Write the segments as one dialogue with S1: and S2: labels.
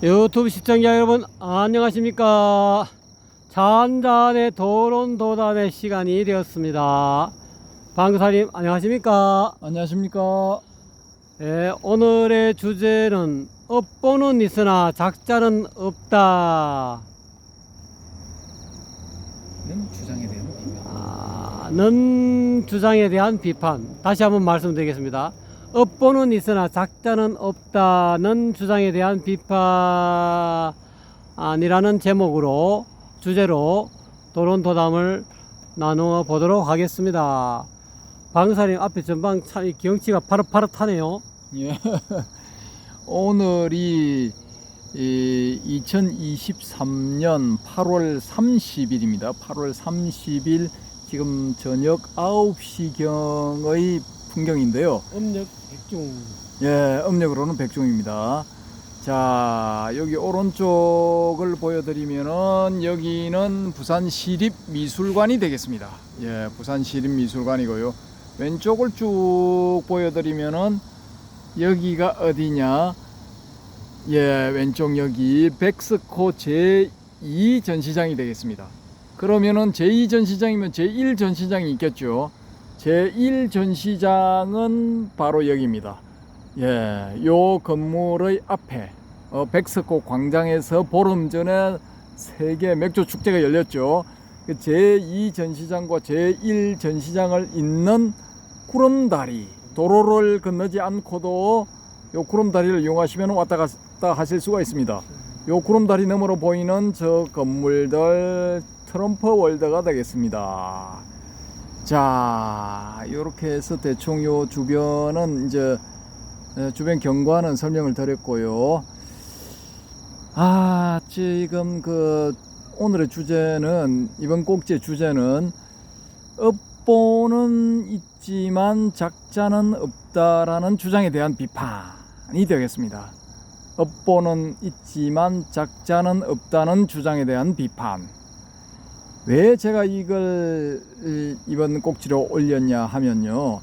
S1: 유튜브 시청자 여러분 안녕하십니까. 잔잔의 도론도단의 시간이 되었습니다. 방사님 안녕하십니까.
S2: 안녕하십니까.
S1: 예, 오늘의 주제는 업보는 있으나 작자는 없다
S2: 는 주장에 대한 비판.
S1: 는 주장에 대한 비판. 다시 한번 말씀드리겠습니다. 업보는 있으나 작자는 없다는 주장에 대한 비판이라는 제목으로 주제로 도론도담을 나누어 보도록 하겠습니다. 방사님 앞에 전방 참 경치가 파릇파릇하네요.
S2: 예. 오늘이 2023년 8월 30일입니다. 8월 30일 지금 저녁 9시경의 풍경인데요.
S1: 음력 백중.
S2: 예, 음력으로는 백종입니다. 자, 여기 오른쪽을 보여드리면은 여기는 부산시립미술관이 되겠습니다. 예, 부산시립미술관이고요. 왼쪽을 쭉 보여드리면은 여기가 어디냐? 예, 왼쪽 여기 백스코 제2 전시장이 되겠습니다. 그러면은 제2 전시장이면 제1 전시장이 있겠죠. 제1 전시장은 바로 여기입니다. 예, 요 건물의 앞에 백스코 광장에서 보름 전에 세계 맥주 축제가 열렸죠. 그 제2 전시장과 제1 전시장을 잇는 구름다리, 도로를 건너지 않고도 요 구름다리를 이용하시면 왔다 갔다 하실 수가 있습니다. 요 구름다리 너머로 보이는 저 건물들 트럼프 월드가 되겠습니다. 자, 요렇게 해서 대충 요 주변은 이제 주변 경관은 설명을 드렸고요. 지금 오늘의 주제는, 이번 꼭지의 주제는 업보는 있지만 작자는 없다라는 주장에 대한 비판이 되겠습니다. 업보는 있지만 작자는 없다는 주장에 대한 비판. 왜 제가 이걸 이번 꼭지로 올렸냐 하면요,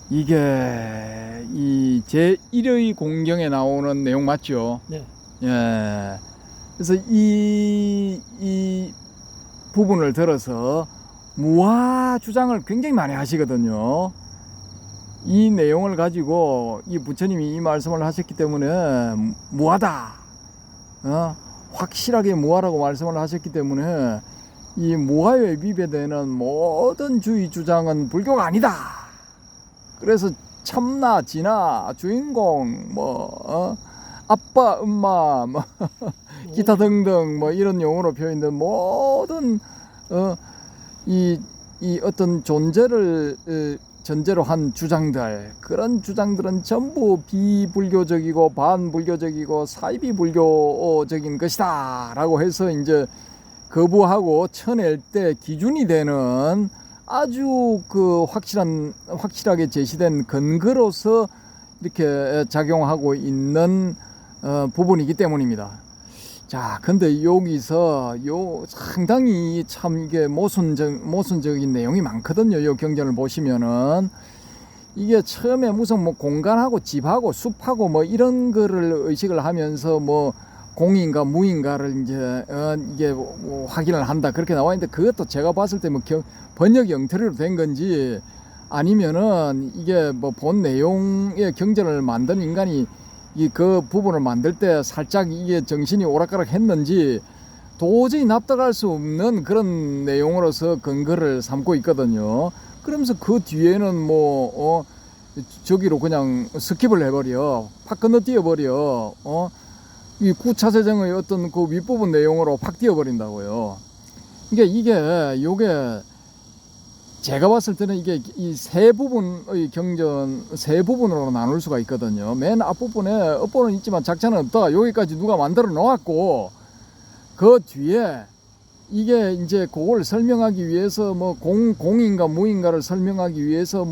S2: 이게 이 제1의 공경에 나오는 내용 맞죠?
S1: 네.
S2: 예. 그래서 이 부분을 들어서 무화 주장을 굉장히 많이 하시거든요. 이 내용을 가지고 이 부처님이 이 말씀을 하셨기 때문에 무화다, 확실하게 무화라고 말씀을 하셨기 때문에 이 무화에 위배되는 모든 주의 주장은 불교가 아니다. 그래서 참나, 진화, 주인공, 아빠, 엄마, 기타 등등 이런 용어로 표현된 모든 이 어떤 존재를 전제로 한 주장들, 그런 주장들은 전부 비불교적이고 반불교적이고 사이비불교적인 것이다 라고 해서 이제 거부하고 쳐낼 때 기준이 되는 아주 확실하게 제시된 근거로서 이렇게 작용하고 있는 부분이기 때문입니다. 자, 근데 여기서 상당히 참 이게 모순적인 내용이 많거든요. 요 경전을 보시면은 이게 처음에 무슨 공간하고 집하고 숲하고 이런 거를 의식을 하면서 공인가 무인가를 이제 이게 확인을 한다 그렇게 나와 있는데, 그것도 제가 봤을 때 번역 영터리로 된 건지 아니면은 이게 본 내용의 경전을 만든 인간이 그 부분을 만들 때 살짝 이게 정신이 오락가락 했는지 도저히 납득할 수 없는 그런 내용으로서 근거를 삼고 있거든요. 그러면서 그 뒤에는 저기로 그냥 스킵을 해버려, 팍 건너뛰어버려, 이 구차세정의 어떤 그 윗부분 내용으로 팍 뛰어버린다고요. 그러니까 요게 제가 봤을 때는 이게 이 세 부분의 경전, 세 부분으로 나눌 수가 있거든요. 맨 앞부분에 업보는 있지만 작자는 없다, 여기까지 누가 만들어 놓았고, 그 뒤에 이게 이제 그걸 설명하기 위해서 공인가 무인가를 설명하기 위해서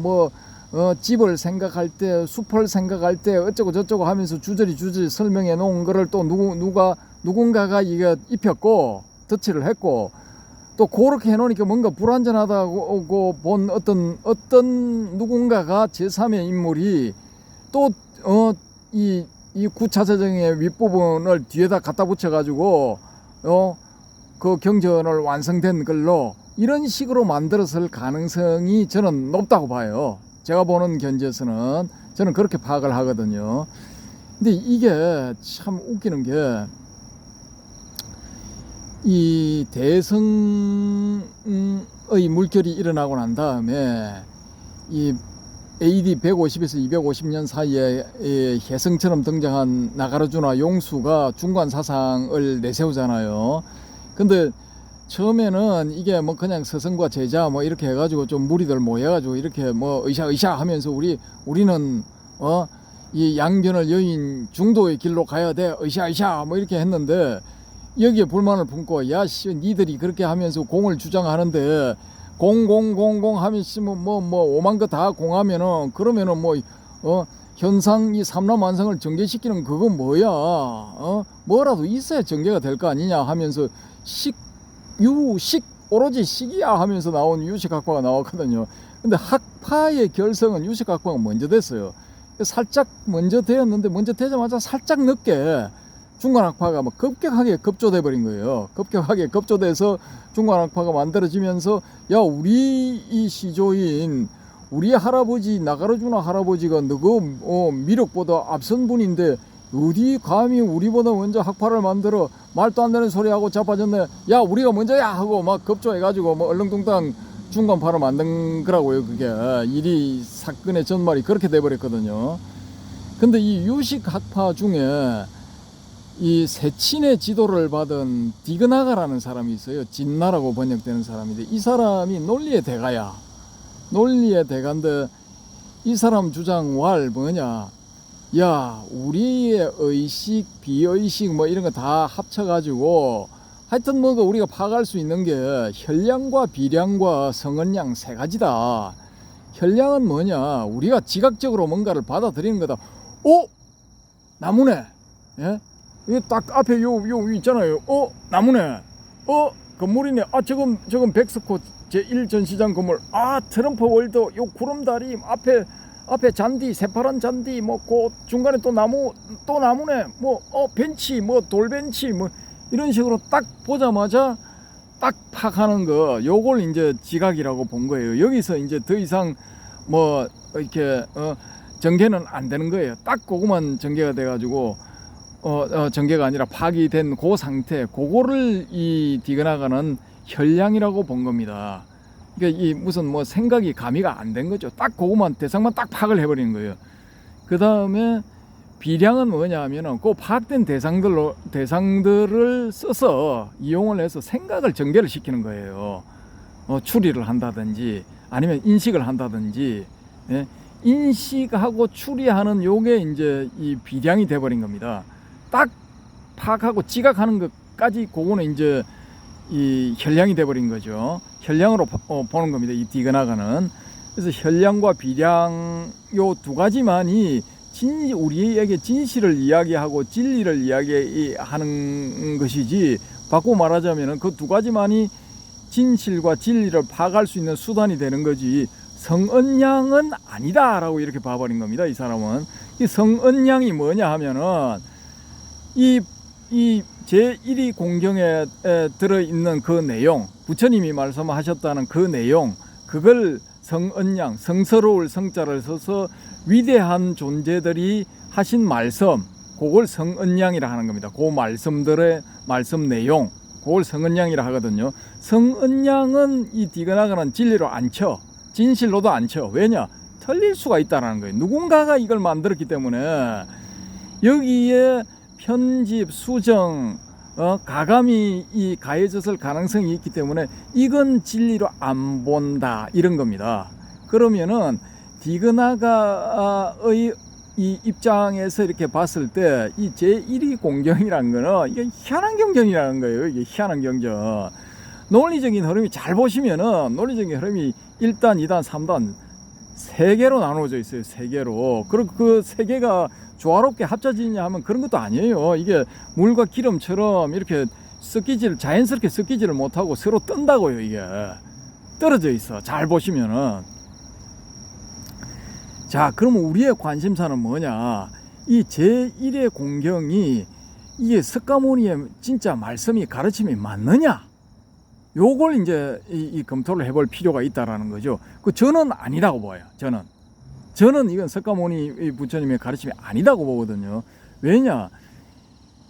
S2: 집을 생각할 때, 숲을 생각할 때 어쩌고 저쩌고 하면서 주저리 설명해 놓은 거를 또 누군가가 이게 입혔고 덧칠을 했고, 또 그렇게 해놓으니까 뭔가 불완전하다고 본 어떤 누군가가 제3의 인물이 또 이 이 9차선의 윗부분을 뒤에다 갖다 붙여가지고 그 경전을 완성된 걸로 이런 식으로 만들었을 가능성이 저는 높다고 봐요. 제가 보는 견지에서는 저는 그렇게 파악을 하거든요. 근데 이게 참 웃기는 게 이 대성의 물결이 일어나고 난 다음에 이 AD 150에서 250년 사이에 혜성처럼 등장한 나가르주나 용수가 중관 사상을 내세우잖아요. 근데 처음에는 이게 뭐 그냥 스승과 제자 뭐 이렇게 해가지고 좀 무리들 모여가지고 이렇게 뭐 으쌰으쌰 하면서 우리는 이 양변을 여인 중도의 길로 가야 돼 으쌰으쌰 뭐 이렇게 했는데 여기에 불만을 품고 야 씨 니들이 그렇게 하면서 공을 주장하는데 공공 하면서 뭐 5만 거 다 공하면은 그러면은 현상 이 삼라만상을 전개시키는 그건 뭐야 뭐라도 있어야 전개가 될 거 아니냐 하면서 유식 오로지 식이야 하면서 나온 유식학파가 나왔거든요. 근데 학파의 결성은 유식학파가 먼저 됐어요. 살짝 먼저 되었는데 먼저 되자마자 살짝 늦게 중간학파가 뭐 급격하게 급조돼 버린 거예요. 급격하게 급조돼서 중간학파가 만들어지면서 야 우리 이 시조인 우리 할아버지 나가르주나 할아버지가 너그 미륵보다 앞선 분인데 어디 감히 우리보다 먼저 학파를 만들어 말도 안 되는 소리 하고 자빠졌네. 야 우리가 먼저야 하고 막 급조해가지고 뭐 얼렁뚱땅 중간파를 만든 거라고요. 그게 일이 사건의 전말이 그렇게 돼버렸거든요. 근데 이 유식학파 중에 이 세친의 지도를 받은 디그나가라는 사람이 있어요. 진나라고 번역되는 사람인데 이 사람이 논리의 대가야. 논리의 대가인데 이 사람 주장 뭐냐? 야 우리의 의식, 비의식 뭐 이런 거 다 합쳐가지고 하여튼 뭐 우리가 파악할 수 있는 게 혈량과 비량과 성은량 세 가지다. 혈량은 뭐냐? 우리가 지각적으로 뭔가를 받아들이는 거다. 나무네. 예? 이게 딱 앞에 요 있잖아요. 나무네. 건물이네. 저건 백스코 제1전시장 건물. 트럼프 월드 요 구름다리 앞에 잔디 새파란 잔디 그 중간에 또 나무네. 벤치 돌벤치 이런 식으로 딱 보자마자 딱 파악하는 거 요걸 이제 지각이라고 본 거예요. 여기서 이제 더 이상 이렇게 전개는 안 되는 거예요. 딱 그거만 전개가 돼 가지고 전개가 아니라 파악이 된 그 상태, 그거를 이 디그나가는 혈량이라고 본 겁니다. 그러니까 이 무슨 생각이 가미가 안 된 거죠. 딱 그거만 대상만 딱 파악을 해버리는 거예요. 그 다음에 비량은 뭐냐 하면은 그 파악된 대상들을 써서 이용을 해서 생각을 전개를 시키는 거예요. 추리를 한다든지 아니면 인식을 한다든지, 예? 인식하고 추리하는 요게 이제 이 비량이 돼버린 겁니다. 딱 파악하고 지각하는 것까지 그거는 이제 이 혈량이 돼버린 거죠. 혈량으로 보는 겁니다. 이 디그나가는. 그래서 혈량과 비량 요 두 가지만이 우리에게 진실을 이야기하고 진리를 이야기하는 것이지, 바꾸고 말하자면 그 두 가지만이 진실과 진리를 파악할 수 있는 수단이 되는 거지 성언양은 아니다라고 이렇게 봐버린 겁니다. 이 사람은. 이 성언양이 뭐냐 하면은 이 제1위 공경에 들어있는 그 내용, 부처님이 말씀하셨다는 그 내용, 그걸 성언양, 성스러울 성자를 써서 위대한 존재들이 하신 말씀, 그걸 성언양이라 하는 겁니다. 그 말씀들의 말씀 내용, 그걸 성언양이라 하거든요. 성언양은 이 디그나가는 진리로 안 쳐. 진실로도 안 쳐. 왜냐? 틀릴 수가 있다는 거예요. 누군가가 이걸 만들었기 때문에 여기에 편집, 수정, 가감이 이 가해졌을 가능성이 있기 때문에 이건 진리로 안 본다 이런 겁니다. 그러면은 디그나가의 이 입장에서 이렇게 봤을 때 이 제1위 공경이라는 거는 이게 희한한 경전이라는 거예요. 이게 희한한 경전. 논리적인 흐름이 잘 보시면은 논리적인 흐름이 1단, 2단, 3단 세 개로 나눠져 있어요. 세 개로. 그리고 그 세 개가 조화롭게 합쳐지냐 하면 그런 것도 아니에요. 이게 물과 기름처럼 이렇게 자연스럽게 섞이지를 못하고 서로 뜬다고요. 이게 떨어져 있어. 잘 보시면은. 자, 그러면 우리의 관심사는 뭐냐? 이 제1의 공경이 이게 석가모니의 진짜 말씀이 가르침이 맞느냐? 요걸 이제 이 검토를 해볼 필요가 있다라는 거죠. 저는 아니라고 봐요. 저는 이건 석가모니 부처님의 가르침이 아니다고 보거든요. 왜냐?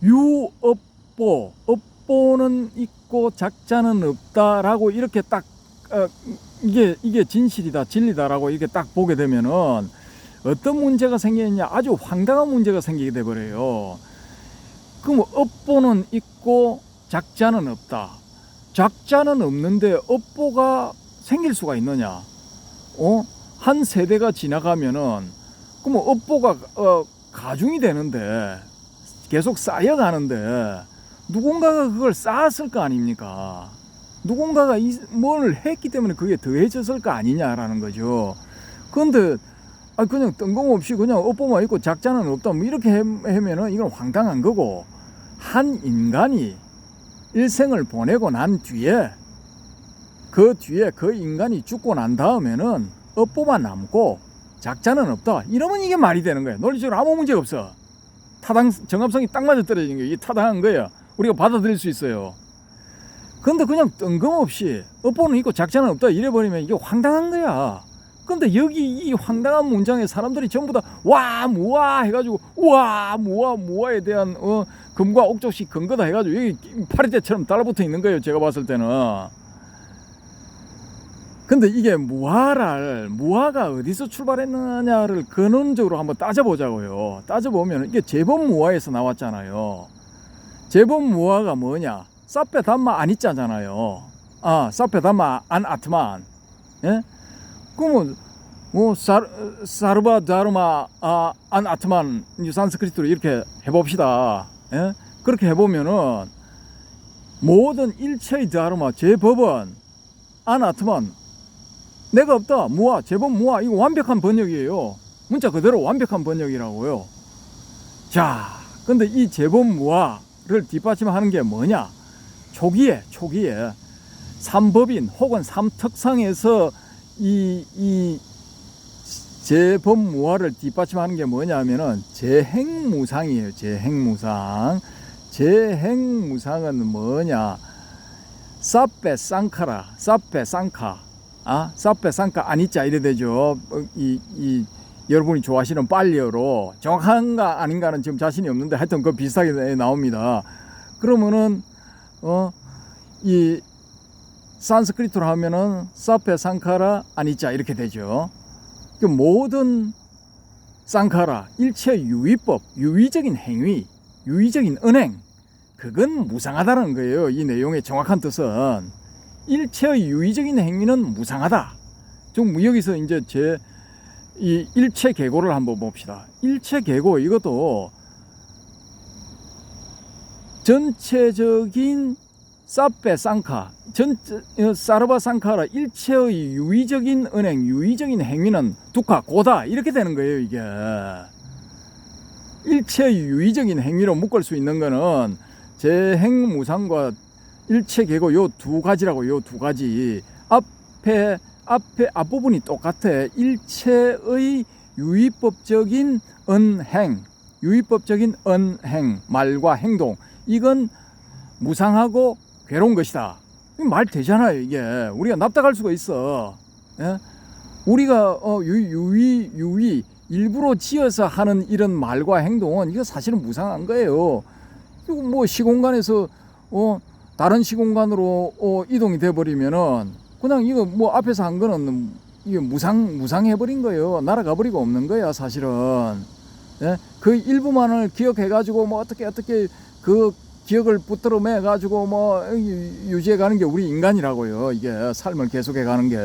S2: 유업보, 업보는 있고 작자는 없다라고 이렇게 딱 이게 진실이다, 진리다라고 이렇게 딱 보게 되면은 어떤 문제가 생기느냐? 아주 황당한 문제가 생기게 돼 버려요. 그럼 업보는 있고 작자는 없다. 작자는 없는데 업보가 생길 수가 있느냐? 한 세대가 지나가면은 그럼 업보가 가중이 되는데 계속 쌓여가는데 누군가가 그걸 쌓았을 거 아닙니까? 누군가가 뭘 했기 때문에 그게 더해졌을 거 아니냐라는 거죠. 그런데 그냥 뜬금없이 그냥 업보만 있고 작자는 없다 뭐 이렇게 하면은 이건 황당한 거고, 한 인간이 일생을 보내고 난 뒤에 그 인간이 죽고 난 다음에는 업보만 남고 작자는 없다 이러면 이게 말이 되는 거예요. 논리적으로 아무 문제가 없어. 정합성이 딱 맞아 떨어지는 게 이게 타당한 거예요. 우리가 받아들일 수 있어요. 그런데 그냥 뜬금없이 업보는 있고 작자는 없다 이래버리면 이게 황당한 거야. 근데 여기 이 황당한 문장에 사람들이 전부 다 와 무아 해가지고 와 무아에 대한 금과 옥조시 근거다 해가지고 여기 파리떼처럼 달라붙어 있는 거예요. 제가 봤을 때는. 근데 이게 무아가 어디서 출발했느냐를 근원적으로 한번 따져보자고요. 따져보면 이게 제법무아에서 나왔잖아요. 제법무아가 뭐냐? 사페 담마 아니짜잖아요. 사페 담마 안 아트만. 예? 그러면 사르바 다르마 안 아트만 산스크리트로 이렇게 해봅시다. 예? 그렇게 해보면은 모든 일체의 다르마 제법은 안 아트만 내가 없다. 무아 제법 무아 이거 완벽한 번역이에요. 문자 그대로 완벽한 번역이라고요. 자, 근데 이 제법 무아를 뒷받침하는 게 뭐냐? 초기에 삼법인 혹은 삼특상에서 이 제법무아를 뒷받침하는 게 뭐냐면은 제행무상이에요. 제행무상은 뭐냐? 사페 쌍카 아니짜 이래 되죠. 여러분이 좋아하시는 빨리어로 정확한가 아닌가는 지금 자신이 없는데 하여튼 그 비슷하게 나옵니다. 그러면은 이 산스크리트로 하면은 사페 상카라 아니짜 이렇게 되죠. 그 모든 상카라 일체 유의법, 유의적인 행위, 유의적인 은행, 그건 무상하다는 거예요. 이 내용의 정확한 뜻은 일체의 유의적인 행위는 무상하다. 좀 여기서 이제 이 일체 계고를 한번 봅시다. 일체 계고 이것도 전체적인 사페 쌍카, 사르바 쌍카라 일체의 유의적인 은행, 유의적인 행위는 두카 고다 이렇게 되는 거예요. 이게 일체의 유의적인 행위로 묶을 수 있는 거는 제행무상과 일체 계고 요 두 가지라고. 요 두 가지 앞부분이 똑같아. 일체의 유의법적인 은행, 말과 행동, 이건 무상하고 괴로운 것이다. 말 되잖아요. 이게 우리가 납득할 수가 있어. 예? 우리가 유의 일부러 지어서 하는 이런 말과 행동은 이거 사실은 무상한 거예요. 이거 뭐 시공간에서 다른 시공간으로 이동이 돼 버리면은 그냥 이거 뭐 앞에서 한 거는 이게 무상해 버린 거예요. 날아가 버리고 없는 거야 사실은. 예? 그 일부만을 기억해 가지고 뭐 어떻게 그 기억을 붙들어 매 가지고 뭐 유지해 가는 게 우리 인간이라고요. 이게 삶을 계속해 가는 게.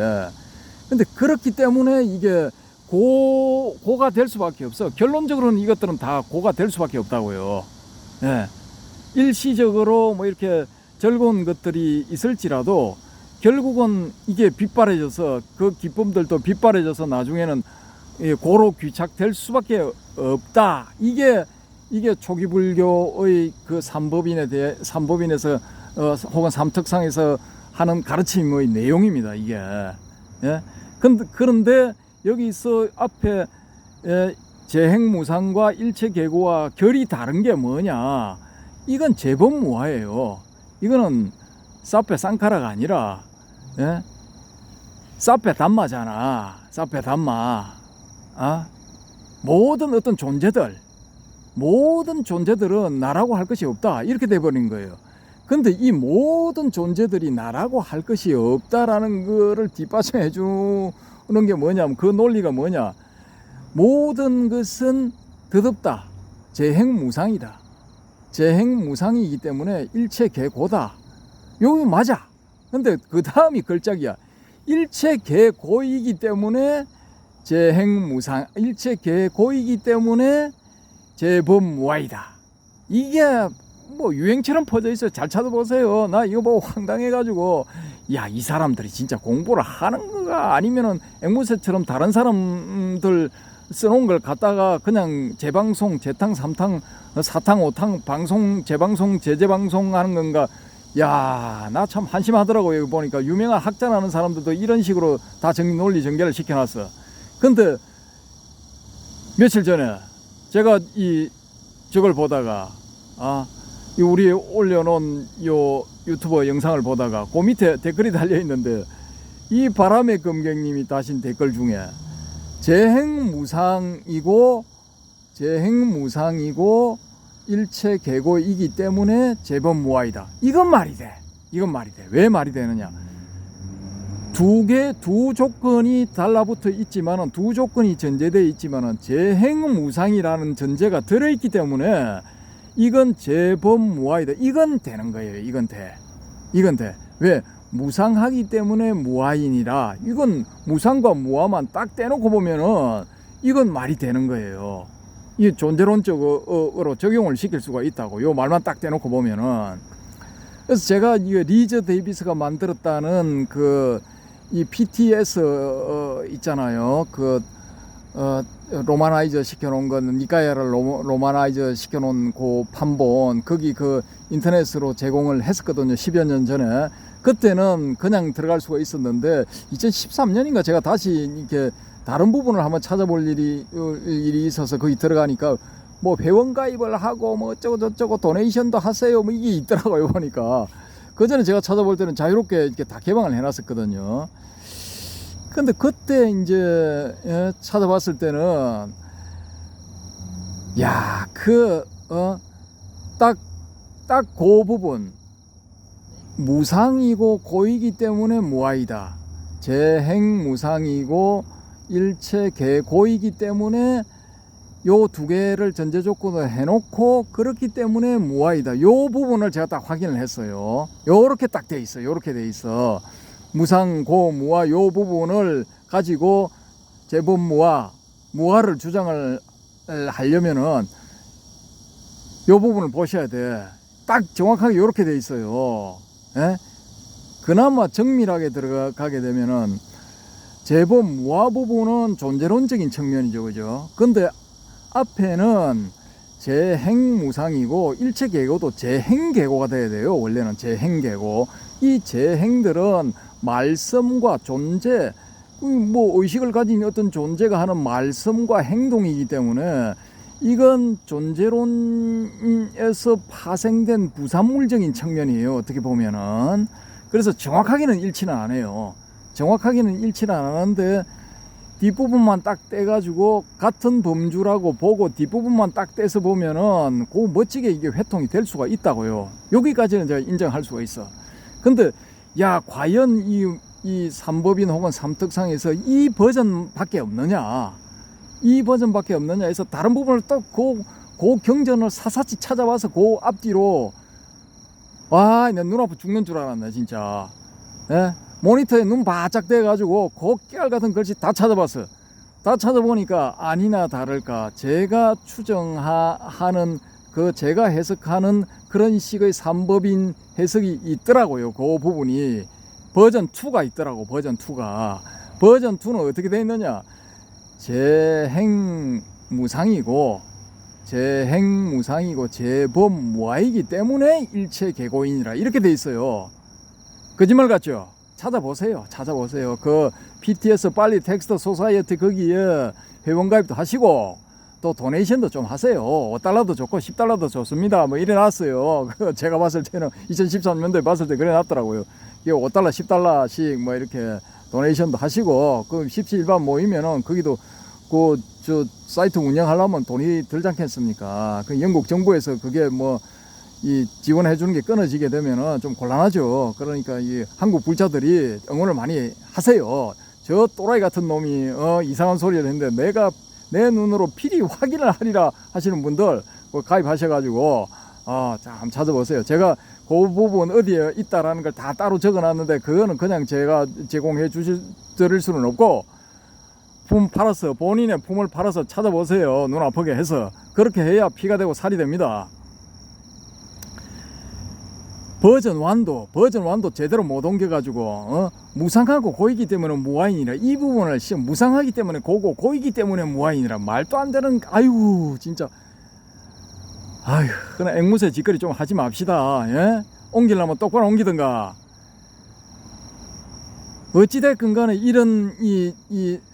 S2: 근데 그렇기 때문에 이게 고가 될 수밖에 없어. 결론적으로는 이것들은 다 고가 될 수밖에 없다고요. 예. 일시적으로 뭐 이렇게 즐거운 것들이 있을지라도 결국은 이게 빗발해져서 그 기쁨들도 빗발해져서 나중에는 고로 귀착될 수밖에 없다. 이게 초기 불교의 그 삼법인에서 혹은 삼특상에서 하는 가르침의 내용입니다. 이게. 예? 그런데 여기서 앞에 재행무상과 일체계고와 결이 다른 게 뭐냐? 이건 재범무화예요. 이거는 사페 쌍카라가 아니라 예? 사페 담마잖아. 사페 담마. 아? 모든 어떤 모든 존재들은 나라고 할 것이 없다. 이렇게 돼버린 거예요. 근데 이 모든 존재들이 나라고 할 것이 없다라는 거를 뒷받침해 주는 게 뭐냐면 그 논리가 뭐냐? 모든 것은 덧없다. 재행무상이다. 재행무상이기 때문에 일체계고다. 여기 맞아. 근데 그 다음이 걸작이야. 일체계고이기 때문에 재행무상, 일체계고이기 때문에 재범무화이다. 이게 뭐 유행처럼 퍼져 있어요. 잘 찾아보세요. 나 이거 보고 황당해가지고 야, 이 사람들이 진짜 공부를 하는 거가 아니면은 앵무새처럼 다른 사람들 써놓은 걸 갖다가 그냥 재방송, 재탕, 삼탕, 사탕, 오탕, 방송, 재방송, 재재방송 하는 건가. 야, 나 참 한심하더라고요. 여기 보니까 유명한 학자라는 사람들도 이런 식으로 다 논리 전개를 시켜놨어. 근데 며칠 전에 제가 저걸 보다가 이 우리 올려놓은 요 유튜버 영상을 보다가 그 밑에 댓글이 달려 있는데 이 바람의 검객님이 다신 댓글 중에 재행무상이고 일체계고이기 때문에 재범무화이다. 이건 말이 돼. 왜 말이 되느냐? 두 조건이 달라붙어 있지만은 두 조건이 전제되어 있지만은 재행무상이라는 전제가 들어있기 때문에 이건 재범무화이다. 이건 되는 거예요. 이건 돼. 왜? 무상하기 때문에 무화인이라. 이건 무상과 무화만 딱 떼놓고 보면은 이건 말이 되는 거예요. 이 존재론적으로 적용을 시킬 수가 있다고. 요 말만 딱 떼놓고 보면은. 그래서 제가 이 리저 데이비스가 만들었다는 이 PTS 있잖아요. 로마나이저 시켜놓은 건 니까야를 로마나이저 시켜놓은 그 판본 거기 인터넷으로 제공을 했었거든요. 10여 년 전에. 그때는 그냥 들어갈 수가 있었는데 2013년인가 제가 다시 이렇게 다른 부분을 한번 찾아볼 일이 있어서 거기 들어가니까 뭐 회원 가입을 하고 뭐 어쩌고 저쩌고 도네이션도 하세요 뭐 이게 있더라고요. 보니까 그 전에 제가 찾아볼 때는 자유롭게 이렇게 다 개방을 해놨었거든요. 근데 그때 이제 찾아봤을 때는 야, 딱 그 부분 무상이고 고이기 때문에 무아이다. 재행무상이고 일체계고이기 때문에 요 두 개를 전제 조건으로 해놓고 그렇기 때문에 무아이다. 요 부분을 제가 딱 확인을 했어요. 요렇게 딱 돼 있어. 요렇게 돼 있어. 무상, 고, 무아 요 부분을 가지고 재범무아, 무아를 주장을 하려면은 요 부분을 보셔야 돼. 딱 정확하게 요렇게 돼 있어요. 예? 그나마 정밀하게 들어가게 되면은 재범무아 부분은 존재론적인 측면이죠. 그죠? 근데 앞에는 재행무상이고 일체계고도 재행계고가 돼야 돼요. 원래는 재행계고. 이 재행들은 말씀과 존재, 뭐 의식을 가진 어떤 존재가 하는 말씀과 행동이기 때문에 이건 존재론에서 파생된 부산물적인 측면이에요. 어떻게 보면은. 그래서 정확하게는 일치는 안 해요. 정확하게는 일치는 안 하는데 뒷부분만 딱 떼가지고 같은 범주라고 보고 뒷부분만 딱 떼서 보면은 그 멋지게 이게 회통이 될 수가 있다고요. 여기까지는 제가 인정할 수가 있어. 근데 야, 과연 이 삼법인 혹은 삼특상에서 이 버전밖에 없느냐? 이 버전밖에 없느냐 해서 다른 부분을 또 그 경전을 사사치 찾아와서 그 앞뒤로 와, 내 눈앞에 죽는 줄 알았네 진짜. 예? 모니터에 눈 바짝 떼가지고 그 깨알 같은 글씨 다 찾아봤어. 다 찾아보니까 아니나 다를까 제가 추정하는 제가 해석하는 그런 식의 삼법인 해석이 있더라고요. 그 부분이 버전 2가 있더라고. 버전 2가. 버전 2는 어떻게 되어 있느냐? 재행무상이고 재범무아이기 때문에 일체계고인이라 이렇게 돼 있어요. 거짓말 같죠? 찾아보세요. 그 PTS 빨리 텍스트 소사이어티 거기에 회원가입도 하시고 또 도네이션도 좀 하세요. 5달러도 좋고 10달러도 좋습니다. 뭐 이래 놨어요. 제가 봤을 때는 2013년도에 봤을 때 그래 놨더라고요. 이게 5달러, 10달러씩 뭐 이렇게 도네이션도 하시고, 그 십시일반 모이면은 거기도 그 저 사이트 운영하려면 돈이 들지 않겠습니까? 그 영국 정부에서 그게 뭐 이 지원해 주는 게 끊어지게 되면은 좀 곤란하죠. 그러니까 이 한국 불자들이 응원을 많이 하세요. 저 또라이 같은 놈이 이상한 소리를 했는데 내가 내 눈으로 필히 확인을 하리라 하시는 분들 가입하셔가지고 참 찾아보세요. 제가 그 부분 어디에 있다라는 걸 다 따로 적어놨는데 그거는 그냥 제가 제공해 드릴 수는 없고, 품 팔아서 본인의 품을 팔아서 찾아보세요. 눈 아프게 해서. 그렇게 해야 피가 되고 살이 됩니다. 버전 1도 제대로 못 옮겨가지고 무상하고 고이기 때문에 무와인이라, 이 부분을 무상하기 때문에 고고 고이기 때문에 무와인이라, 말도 안 되는, 아유 진짜, 아유 그냥 앵무새 짓거리 좀 하지 맙시다. 예? 옮기려면 똑바로 옮기든가. 어찌됐건 간에 이런 이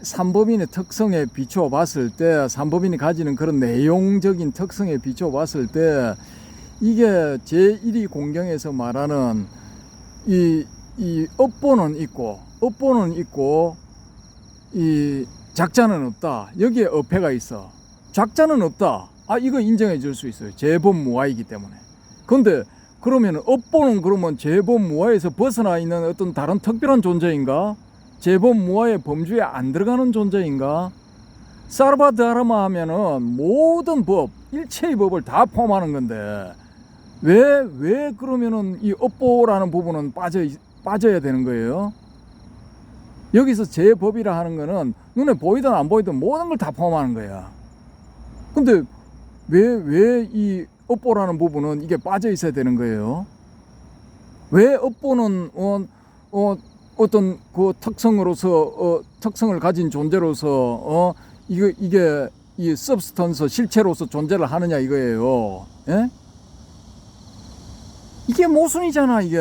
S2: 삼법인의 특성에 비추어 봤을 때, 삼법인이 가지는 그런 내용적인 특성에 비추어 봤을 때, 이게 제1위 공경에서 말하는 이 업보는 있고 이 작자는 없다. 여기에 어폐가 있어. 작자는 없다. 이거 인정해 줄 수 있어요. 재범무화이기 때문에. 근데 그러면 업보는 그러면 재범무화에서 벗어나 있는 어떤 다른 특별한 존재인가? 재범무화의 범주에 안 들어가는 존재인가? 사르바드하라마 하면은 모든 법, 일체의 법을 다 포함하는 건데 왜 그러면은 이 업보라는 부분은 빠져야 되는 거예요? 여기서 제법이라 하는 거는 눈에 보이든 안 보이든 모든 걸 다 포함하는 거야. 근데 왜 이 업보라는 부분은 이게 빠져 있어야 되는 거예요? 왜 업보는 어떤 그 특성으로서 특성을 가진 존재로서 이게 이 substance 실체로서 존재를 하느냐 이거예요. 예? 이게 모순이잖아. 이게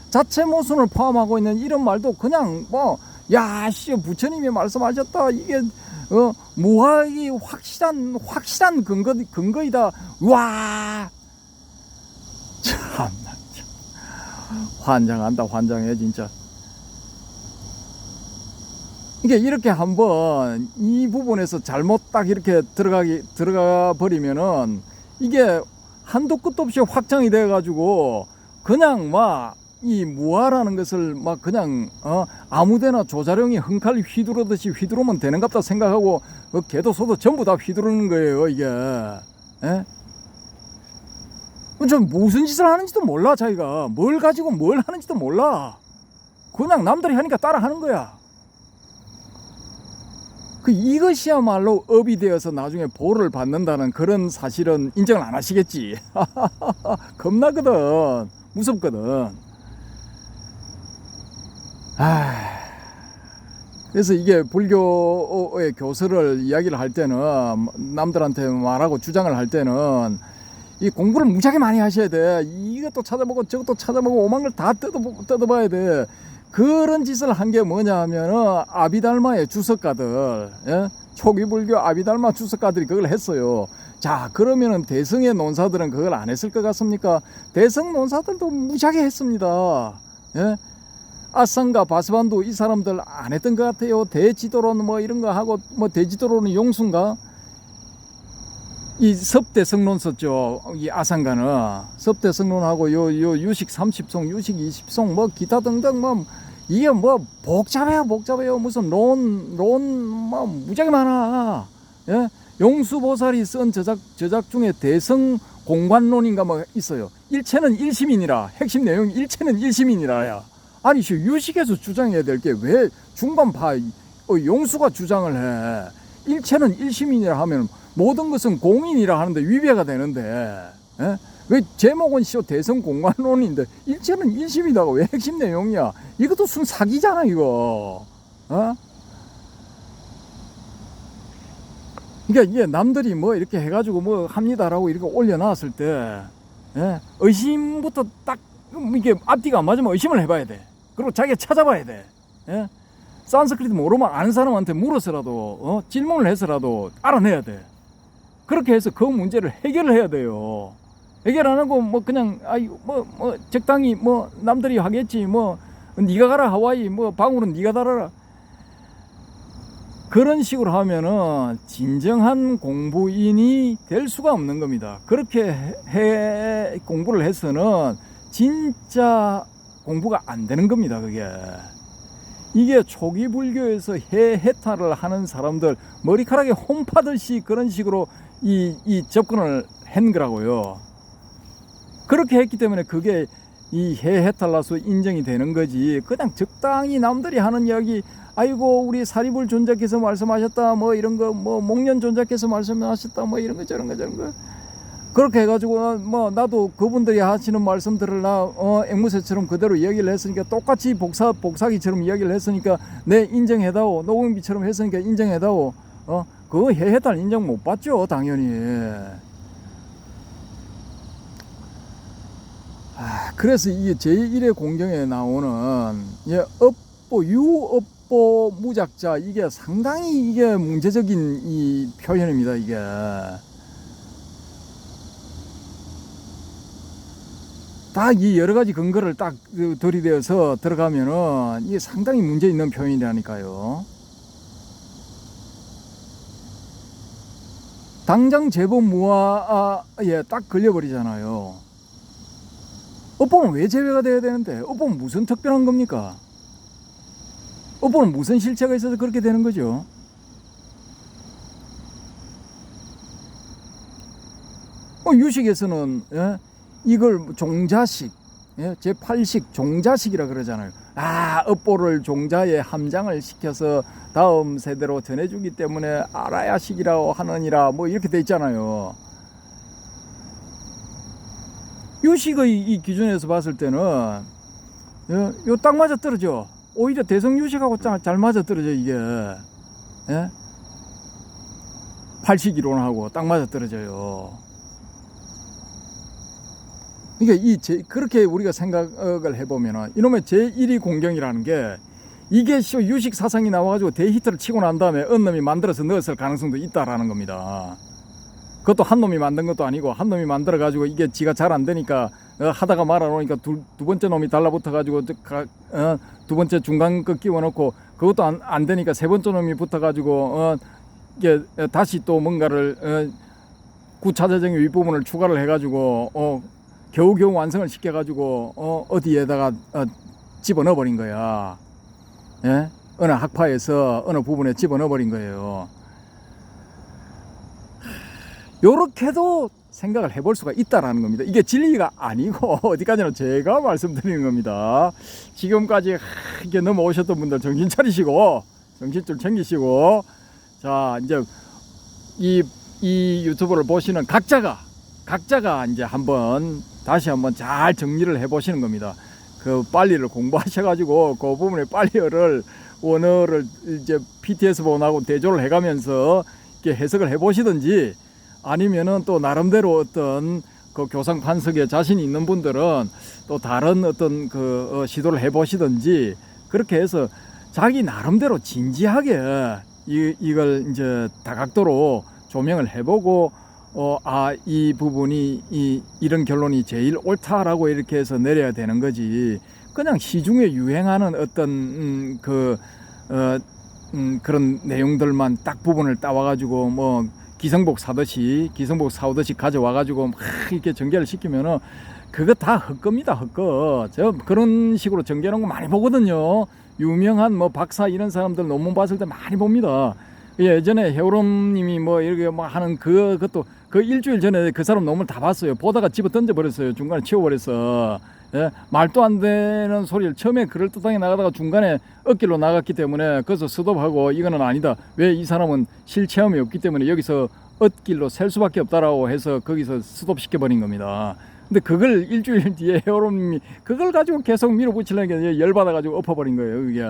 S2: 자체 모순을 포함하고 있는 이런 말도 그냥 부처님이 말씀하셨다, 이게 무화의 확실한 근거이다. 와, 참나, 환장한다. 환장해 진짜. 이게 이렇게 한번 이 부분에서 잘못 딱 이렇게 들어가 버리면은 이게 한도 끝도 없이 확장이 돼 가지고 그냥 이 무화라는 것을 그냥 아무데나 조자룡이 흥칼 휘두르듯이 휘두르면 되는갑다 생각하고 개도 소도 전부 다 휘두르는 거예요 이게. 예? 좀 무슨 짓을 하는지도 몰라. 자기가 뭘 가지고 뭘 하는지도 몰라. 그냥 남들이 하니까 따라 하는 거야. 이것이야말로 업이 되어서 나중에 보를 받는다는 그런 사실은 인정을 안 하시겠지. 겁나거든. 무섭거든. 그래서 이게 불교의 교설을 이야기를 할 때는, 남들한테 말하고 주장을 할 때는 이 공부를 무지하게 많이 하셔야 돼. 이것도 찾아보고 저것도 찾아보고 오만 걸 다 뜯어봐야 돼. 그런 짓을 한 게 뭐냐 하면은 아비달마의 주석가들, 예? 초기 불교 아비달마 주석가들이 그걸 했어요. 자, 그러면은 대승의 논사들은 그걸 안 했을 것 같습니까? 대승 논사들도 무지하게 했습니다. 예? 아상가 바스반도 이 사람들 안 했던 것 같아요. 대지도론 뭐 이런 거 하고, 대지도론은 용수인가? 이 섭대성론 썼죠. 이 아상가는 섭대성론하고 요 유식 30송, 유식 20송 기타 등등 이게 복잡해요. 무슨 론 무지하게 많아. 예? 용수보살이 쓴 저작 중에 대성 공관론인가 있어요. 일체는 일심이니라. 핵심 내용이 일체는 일심이니라야. 아니 유식에서 주장해야 될 게 왜 중반파 용수가 주장을 해? 일체는 일심이니라 하면 모든 것은 공인이라 하는데 위배가 되는데, 예? 왜 제목은 대성공관론인데 일체는 일심이다가 왜 핵심 내용이야? 이것도 순 사기잖아 이거. 그러니까 이게 남들이 이렇게 해가지고 합니다라고 이렇게 올려놨을 때, 예? 의심부터 딱 이게 앞뒤가 안 맞으면 의심을 해봐야 돼. 그리고 자기가 찾아봐야 돼. 예? 산스크리트 모르면 아는 사람한테 물어서라도 질문을 해서라도 알아내야 돼. 그렇게 해서 그 문제를 해결을 해야 돼요. 해결 안 하고 뭐 그냥 뭐 적당히 뭐 남들이 하겠지, 뭐 네가 가라 하와이, 뭐 방울은 네가 달아라, 그런 식으로 하면은 진정한 공부인이 될 수가 없는 겁니다. 그렇게 공부를 해서는 진짜 공부가 안 되는 겁니다. 이게 초기 불교에서 해탈을 하는 사람들 머리카락에 홈 파듯이 그런 식으로 이 접근을 한 거라고요. 그렇게 했기 때문에 그게 이 해탈라서 인정이 되는 거지, 그냥 적당히 남들이 하는 이야기, 아이고 우리 사리불 존자께서 말씀하셨다, 뭐 이런 거, 뭐 목련 존자께서 말씀하셨다, 뭐 이런 거 저런 거 그렇게 해가지고 뭐 나도 그분들이 하시는 말씀들을 나 앵무새처럼 그대로 이야기를 했으니까, 똑같이 복사기처럼 이야기를 했으니까 내 인정해다오, 노공비처럼 했으니까 인정해다오, 그거 해탈 인정 못 받죠 당연히. 그래서 이게 제1의 공경에 나오는 유업보 무작자, 이게 상당히 이게 문제적인 이 표현입니다. 이게 딱 이 여러 가지 근거를 딱 들이대어서 들어가면은 이게 상당히 문제 있는 표현이라니까요. 당장 재범무화에 딱 걸려버리잖아요. 업보는 왜 제외가 돼야 되는데? 업보는 무슨 특별한 겁니까? 업보는 무슨 실체가 있어서 그렇게 되는 거죠? 유식에서는 이걸 종자식, 제8식 종자식이라 그러잖아요. 업보를 종자에 함장을 시켜서 다음 세대로 전해주기 때문에 알아야식이라고 하느니라, 뭐 이렇게 돼 있잖아요. 유식의 이 기준에서 봤을 때는 요 딱 맞아 떨어져. 오히려 대성유식하고 잘 맞아 떨어져 이게. 팔식 이론하고 딱 맞아 떨어져요. 그러니까 그렇게 우리가 생각을 해보면은 이놈의 제1위 공경이라는 게, 이게 유식 사상이 나와가지고 대히트를 치고 난 다음에 어느 놈이 만들어서 넣었을 가능성도 있다라는 겁니다. 그것도 한 놈이 만든 것도 아니고, 한 놈이 만들어 가지고 이게 지가 잘 안 되니까 하다가 말아 놓으니까 두 번째 놈이 달라붙어 가지고 두 번째 중간 거 끼워 넣고, 그것도 안 되니까 세 번째 놈이 붙어 가지고 이게 다시 또 뭔가를 구차자적인 윗부분을 추가를 해 가지고 겨우겨우 완성을 시켜 가지고 어디에다가 집어넣어 버린 거야. 어느 학파에서 어느 부분에 집어넣어 버린 거예요. 요렇게도 생각을 해볼 수가 있다라는 겁니다. 이게 진리가 아니고 어디까지나 제가 말씀드리는 겁니다. 지금까지 이렇게 넘어오셨던 분들 정신 차리시고, 정신줄 챙기시고, 자 이제 이 유튜브를 보시는 각자가 이제 다시 한번 잘 정리를 해보시는 겁니다. 그 빨리를 공부하셔가지고 그 부분에 빨리어를 원어를 이제 PTS 본하고 대조를 해가면서 이렇게 해석을 해보시든지, 아니면은 또 나름대로 어떤 그 교상 판석에 자신 있는 분들은 또 다른 어떤 시도를 해보시든지, 그렇게 해서 자기 나름대로 진지하게 이걸 이제 다각도로 조명을 해보고, 이 부분이 이런 결론이 제일 옳다라고 이렇게 해서 내려야 되는 거지, 그냥 시중에 유행하는 어떤 그런 내용들만 딱 부분을 따와가지고 뭐 기성복 사오듯이 가져와가지고 막 이렇게 전개를 시키면은 그거 다 헛겁니다. 헛거. 제가 그런 식으로 전개하는 거 많이 보거든요. 유명한 뭐 박사 이런 사람들 논문 봤을 때 많이 봅니다. 예전에 해오롬님이 뭐 이렇게 뭐 하는 그것도 그 일주일 전에 그 사람 논문 다 봤어요. 보다가 집어 던져버렸어요. 중간에 치워버렸어. 말도 안 되는 소리를 처음에 그럴듯하게 나가다가 중간에 엇길로 나갔기 때문에 거기서 스톱하고, 이거는 아니다, 왜 이 사람은 실체험이 없기 때문에 여기서 엇길로 셀 수밖에 없다라고 해서 거기서 스톱시켜버린 겁니다. 근데 그걸 일주일 뒤에 해오롬님이 그걸 가지고 계속 밀어붙이려니까 열받아가지고 엎어버린 거예요. 그게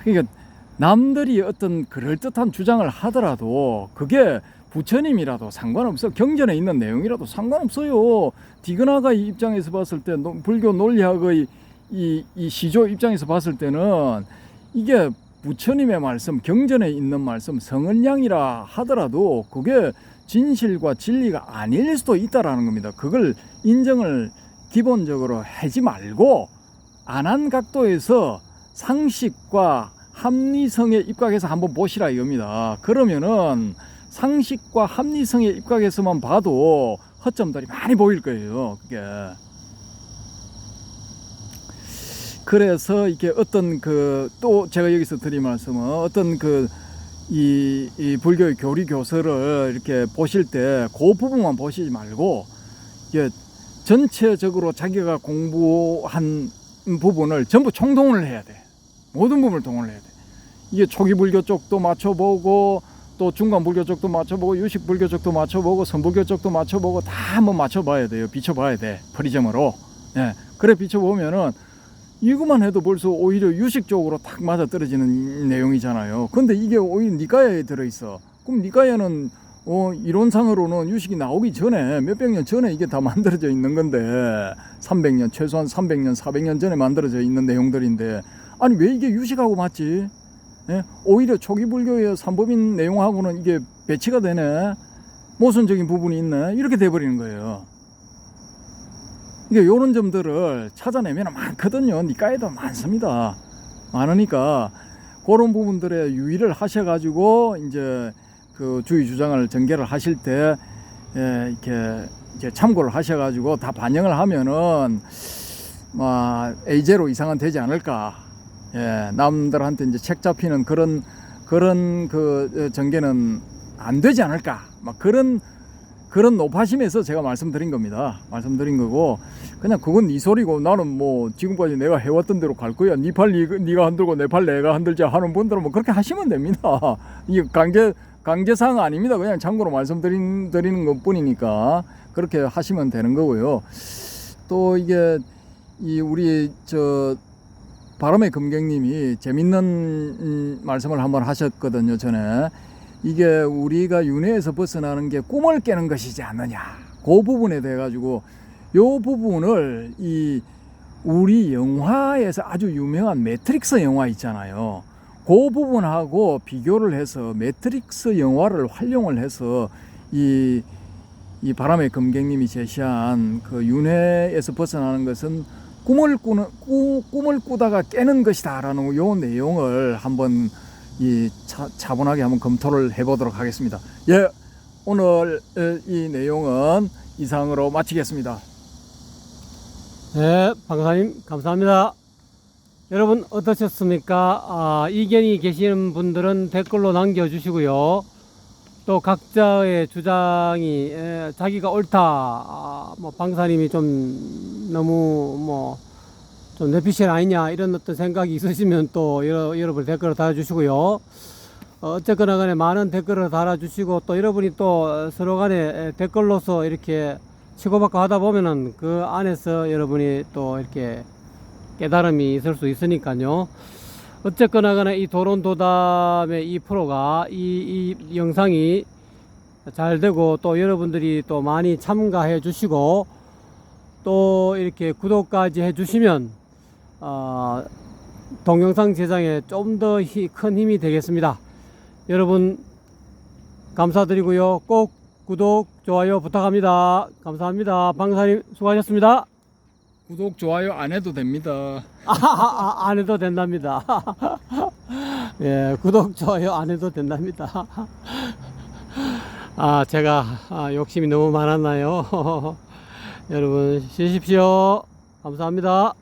S2: 그러니까 남들이 어떤 그럴듯한 주장을 하더라도 그게 부처님이라도 상관없어, 경전에 있는 내용이라도 상관없어요. 디그나가 입장에서 봤을 때, 불교 논리학의 이 시조 입장에서 봤을 때는 이게 부처님의 말씀, 경전에 있는 말씀, 성은량이라 하더라도 그게 진실과 진리가 아닐 수도 있다라는 겁니다. 그걸 인정을 기본적으로 하지 말고 안 한 각도에서 상식과 합리성에 입각해서 한번 보시라 이겁니다. 그러면은 상식과 합리성에 입각해서만 봐도 허점들이 많이 보일 거예요. 그게. 그래서 이게 어떤 또 제가 여기서 드린 말씀은 어떤 이 불교의 교리 교서를 이렇게 보실 때 그 부분만 보시지 말고 이게 전체적으로 자기가 공부한 부분을 전부 총동원을 해야 돼. 모든 부분을 동원을 해야 돼. 이게 초기 불교 쪽도 맞춰보고 또 중간 불교 쪽도 맞춰보고 유식 불교 쪽도 맞춰보고 선불교 쪽도 맞춰보고 다 한번 맞춰봐야 돼요. 비춰봐야 돼. 프리즘으로. 예. 그래 비춰보면은 이것만 해도 벌써 오히려 유식 쪽으로 딱 맞아 떨어지는 내용이잖아요. 근데 이게 오히려 니까야에 들어있어. 그럼 니까야는 이론상으로는 유식이 나오기 전에 몇백 년 전에 이게 다 만들어져 있는 건데 300년 최소한 300년 400년 전에 만들어져 있는 내용들인데 아니 왜 이게 유식하고 맞지? 예? 오히려 초기 불교의 삼법인 내용하고는 이게 배치가 되네. 모순적인 부분이 있네. 이렇게 돼버리는 거예요. 이게 요런 점들을 찾아내면 많거든요. 니까에도 많습니다. 많으니까 그런 부분들에 유의를 하셔가지고 이제 그 주의 주장을 전개를 하실 때 이렇게 이제 참고를 하셔가지고 다 반영을 하면은 A0 이상은 되지 않을까. 예, 남들한테 이제 책 잡히는 그런 그 전개는 안 되지 않을까. 막 그런 높아심에서 제가 말씀드린 겁니다. 말씀드린 거고 그냥 그건 네 소리고 나는 뭐 지금까지 내가 해왔던 대로 갈 거야. 네 팔 네가 흔들고 내 팔 내가 흔들자 하는 분들은 뭐 그렇게 하시면 됩니다. 이게 강제사항 아닙니다. 그냥 참고로 말씀드리는 것 뿐이니까 그렇게 하시면 되는 거고요. 또 이게 우리 바람의 금객님이 재밌는 말씀을 한번 하셨거든요. 전에 이게 우리가 윤회에서 벗어나는 게 꿈을 깨는 것이지 않느냐. 그 부분에 대해 가지고 요 부분을 우리 영화에서 아주 유명한 매트릭스 영화 있잖아요. 그 부분하고 비교를 해서 매트릭스 영화를 활용을 해서 이 바람의 금객님이 제시한 그 윤회에서 벗어나는 것은 꿈을 꾸다가 깨는 것이다라는 요 내용을 한번 차분하게 한번 검토를 해보도록 하겠습니다. 예, 오늘 이 내용은 이상으로 마치겠습니다.
S1: 네, 박사님 감사합니다. 여러분 어떠셨습니까? 이견이 계시는 분들은 댓글로 남겨주시고요. 또 각자의 주장이 자기가 옳다, 방사님이 좀 너무 좀 뇌피셜 아니냐 이런 어떤 생각이 있으시면 또 여러분 댓글을 달아주시고요. 어쨌거나 간에 많은 댓글을 달아주시고 또 여러분이 또 서로 간에 댓글로서 이렇게 치고받고 하다 보면은 그 안에서 여러분이 또 이렇게 깨달음이 있을 수 있으니까요. 어쨌거나 간에 이 도론도담의 이 프로가 이 영상이 잘 되고 또 여러분들이 또 많이 참가해 주시고 또 이렇게 구독까지 해 주시면 동영상 제작에 좀 더 큰 힘이 되겠습니다. 여러분 감사드리고요. 꼭 구독 좋아요 부탁합니다. 감사합니다. 방사님 수고하셨습니다.
S2: 구독 좋아요 안 해도 됩니다.
S1: 안 해도 된답니다. 예, 구독 좋아요 안 해도 된답니다. 제가 욕심이 너무 많았나요? 여러분 쉬십시오. 감사합니다.